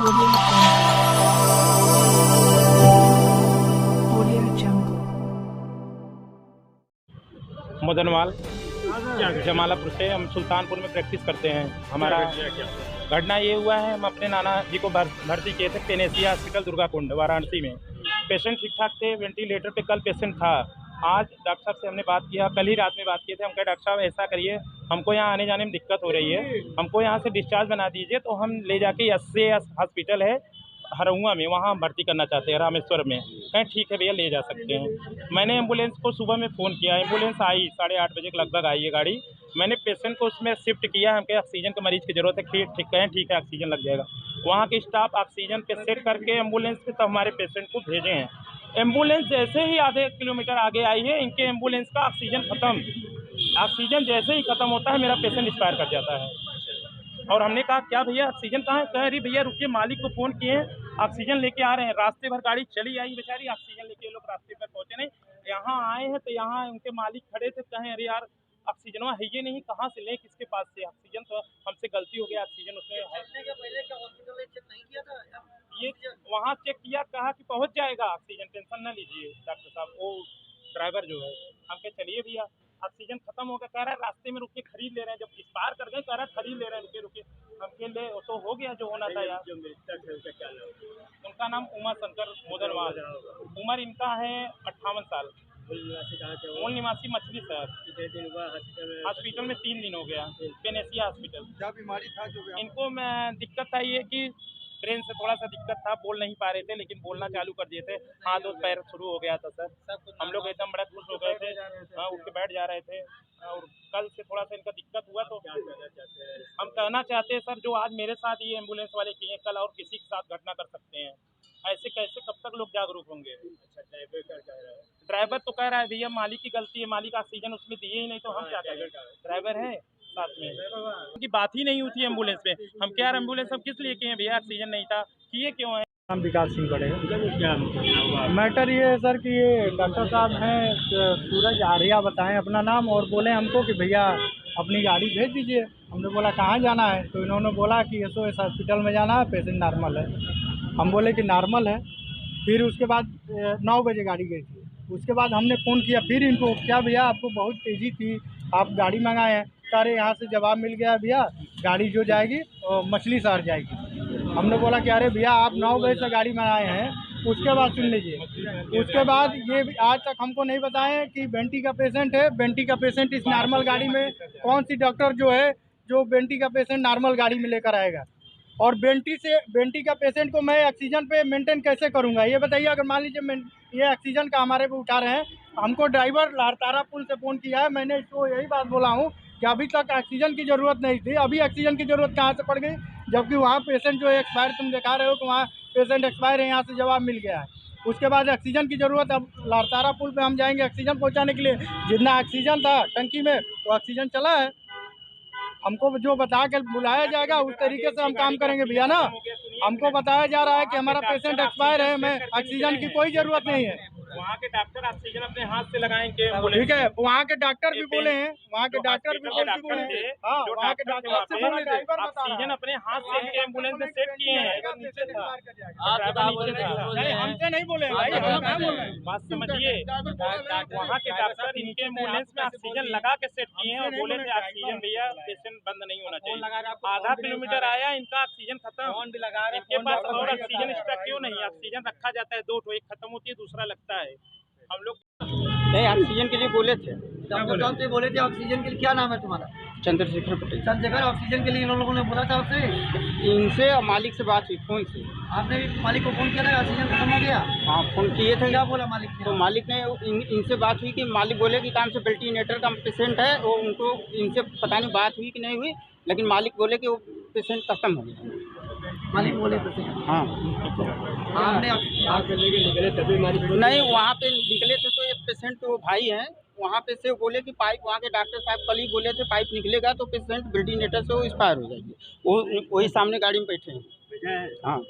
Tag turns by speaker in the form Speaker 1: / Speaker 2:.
Speaker 1: Audio Jungle.
Speaker 2: मदनवाल Jamalapur से हम सुल्तानपुर में प्रैक्टिस करते हैं। हमारा घटना ये हुआ है, हम अपने नाना जी को भर्ती किए थे पेनेसिया हॉस्पिटल दुर्गाकुंड वाराणसी में। पेशेंट ठीक ठाक थे, वेंटिलेटर पे कल पेशेंट था। आज डॉक्टर साहब से हमने बात किया, कल ही रात में बात किए थे। हम कहे डॉक्टर साहब ऐसा करिए, हमको यहाँ आने जाने में दिक्कत हो रही है, हमको यहाँ से डिस्चार्ज बना दीजिए। तो हम ले जाके एसए हॉस्पिटल है हरुआ में, वहाँ हम भर्ती करना चाहते हैं रामेश्वर में। कहें ठीक है भैया ले जा सकते हैं। मैंने एम्बुलेंस को सुबह में फ़ोन किया, एम्बुलेंस आई 8:30 बजे के लगभग आई है गाड़ी। मैंने पेशेंट को उसमें शिफ्ट किया, हमके ऑक्सीजन के मरीज़ की ज़रूरत है। ठीक कहें ठीक है ऑक्सीजन लग जाएगा। वहाँ के स्टाफ ऑक्सीजन पे सेट करके एम्बुलेंस पे तो हमारे पेशेंट को भेजे हैं। एम्बुलेंस जैसे ही आधे किलोमीटर आगे आई है, इनके एम्बुलेंस का ऑक्सीजन ख़त्म। ऑक्सीजन जैसे ही ख़त्म होता है मेरा पेशेंट एक्सपायर कर जाता है। और हमने कहा क्या भैया ऑक्सीजन कहाँ है? कह रही भैया रुकिए, मालिक को फ़ोन किए, ऑक्सीजन लेके आ रहे हैं। रास्ते भर गाड़ी चली आई बेचारी, ऑक्सीजन लेके ये लोग रास्ते पर पहुँचे नहीं। यहाँ आए हैं तो यहाँ उनके मालिक खड़े थे, कहें अरे यार ऑक्सीजन है ये नहीं, कहाँ से लें, किसके पास से ऑक्सीजन? तो हमसे गलती हो गया, ऑक्सीजन उसमें है। ये वहाँ चेक किया, कहा कि पहुँच जाएगा ऑक्सीजन, टेंशन ना लीजिए डॉक्टर साहब। वो ड्राइवर जो है, हम कहे चलिए भैया ऑक्सीजन खत्म हो गया। कह रहा है रास्ते में रुक के खरीद ले रहे हैं, जब एक्सपायर कर गए कह रहा है खरीद ले रहे हैं, रुके रुके। हम के ले तो हो गया जो होना था यार। उनका नाम उमा शंकर मोदनवाल, उम्र इनका है 58 साल। मूल निवासी मछली शहर। हॉस्पिटल में 3 दिन हो गया, पेनेसिया हॉस्पिटल।
Speaker 3: क्या बीमारी था जो
Speaker 2: इनको मैं दिक्कत था ये कि ब्रेन से थोड़ा सा दिक्कत था, बोल नहीं पा रहे थे, लेकिन बोलना चालू कर दिए थे। हाथ और पैर शुरू हो गया था सर। हम लोग एकदम बड़ा खुश हो गए थे, हाँ उठ के बैठ जा रहे थे। और कल से थोड़ा सा इनका दिक्कत हुआ तो हम कहना चाहते हैं सर, जो आज मेरे साथ ये एम्बुलेंस वाले किए, कल और किसी के साथ घटना कर सकते हैं। ऐसे कैसे कब तक लोग जागरूक होंगे? ड्राइवर तो कह रहा है भैया मालिक की गलती है, मालिक ऑक्सीजन उसमें दिए ही नहीं, तो हम क्या करें? ड्राइवर है साथ में, उनकी बात ही नहीं हुई थी एम्बुलेंस पे। हम क्या एम्बुलेंस सब किस लिए किए हैं भैया? ऑक्सीजन नहीं था, किए क्यों है?
Speaker 3: नाम विकास सिंह पड़ेगा। क्या मैटर ये है सर कि ये डॉक्टर साहब हैं सूरज आर्या बताएं अपना नाम, और बोले हमको कि भैया अपनी गाड़ी भेज दीजिए। हमने बोला कहाँ जाना है? तो इन्होंने बोला कि SOS हॉस्पिटल में जाना है, पेशेंट नॉर्मल है। हम बोले कि नॉर्मल है। फिर उसके बाद 9 बजे गाड़ी गई थी। उसके बाद हमने फ़ोन किया फिर इनको, क्या भैया आपको बहुत तेज़ी थी, आप गाड़ी मंगाए हैं? सारे यहाँ से जवाब मिल गया भैया गाड़ी जो जाएगी मछली शहर जाएगी। हमने बोला कि अरे भैया आप 9 बजे से गाड़ी मंगाए हैं। उसके बाद सुन लीजिए, उसके बाद ये आज तक हमको नहीं बताएं कि बेंटी का पेशेंट है। बेंटी का पेशेंट इस नॉर्मल गाड़ी में कौन सी डॉक्टर जो है जो बेंटी का पेशेंट नॉर्मल गाड़ी में लेकर आएगा? और बेंटी का पेशेंट को मैं ऑक्सीजन पे मेंटेन कैसे करूंगा ये बताइए। अगर मान लीजिए ये ऑक्सीजन का हमारे पे उठा रहे हैं, हमको ड्राइवर लारतारा पुल से फ़ोन किया है, मैंने इसको यही बात बोला हूँ कि अभी तक ऑक्सीजन की ज़रूरत नहीं थी। अभी ऑक्सीजन की ज़रूरत कहाँ से पड़ गई? जबकि वहाँ पेशेंट जो है एक्सपायर, तुम दिखा रहे हो कि वहाँ पेशेंट एक्सपायर है, यहाँ से जवाब मिल गया है। उसके बाद ऑक्सीजन की ज़रूरत, अब लारतारा पुल पे हम जाएंगे ऑक्सीजन पहुँचाने के लिए। जितना ऑक्सीजन था टंकी में तो ऑक्सीजन चला है। हमको जो बता के बुलाया जाएगा उस तरीके से हम काम करेंगे भैया ना। हमको बताया जा रहा है कि हमारा पेशेंट एक्सपायर है, हमें ऑक्सीजन की कोई ज़रूरत नहीं है।
Speaker 2: वहाँ के डॉक्टर ऑक्सीजन अपने हाथ से लगाएंगे।
Speaker 3: ठीक है, वहाँ के डॉक्टर भी बोले हैं, वहाँ के डॉक्टर भी बोले हैं, हाँ वहाँ के डॉक्टर
Speaker 2: ऑक्सीजन अपने हाथ से इनके एम्बुलेंस में सेट किए हैं।
Speaker 3: नहीं हमसे नहीं बोले हैं भाई, हम कहाँ बोल रहे हैं?
Speaker 2: बात समझिए, वहाँ के डॉक्टर इनके एम्बुलेंस में ऑक्सीजन लगा के सेट किए हैं और बोले थे ऑक्सीजन भैया पेशेंट बंद नहीं होना चाहिए। आधा किलोमीटर आया, इनका ऑक्सीजन खत्म। इनके पास और ऑक्सीजन स्टॉक क्यों नहीं? ऑक्सीजन रखा जाता है 2 ठो, एक खत्म होती है दूसरा लगता है। हम लोग
Speaker 4: नहीं ऑक्सीजन के लिए बोले थे,
Speaker 5: डॉक्टर साहब से बोले थे ऑक्सीजन के लिए। क्या नाम है तुम्हारा?
Speaker 4: चंद्रशेखर पटेल।
Speaker 5: चंद्रशेखर, ऑक्सीजन के लिए इन लोगों ने बोला था आपसे?
Speaker 4: इनसे और मालिक से बात हुई फ़ोन से।
Speaker 5: आपने भी मालिक को फ़ोन किया था ऑक्सीजन खत्म हो गया?
Speaker 4: हाँ फ़ोन किए थे।
Speaker 5: क्या बोला मालिक ने?
Speaker 4: तो मालिक ने इनसे बात हुई कि मालिक बोले कि काम से वेंटिलेटर का पेशेंट है, वो उनको इनसे पता नहीं बात हुई कि नहीं हुई, लेकिन मालिक बोले कि वो पेशेंट खत्म हो गया।
Speaker 5: मालिक बोले
Speaker 4: हाँ
Speaker 5: आपने निकले तभी मालिक
Speaker 4: नहीं, वहाँ पे निकले थे तो ये पेशेंट तो भाई हैं, वहाँ पे से बोले कि पाइप, वहाँ के डॉक्टर साहब कल ही बोले थे पाइप निकलेगा तो पेशेंट वेंटिलेटर से वो एक्सपायर हो जाएगी। वो वही सामने गाड़ी में बैठे हैं। हाँ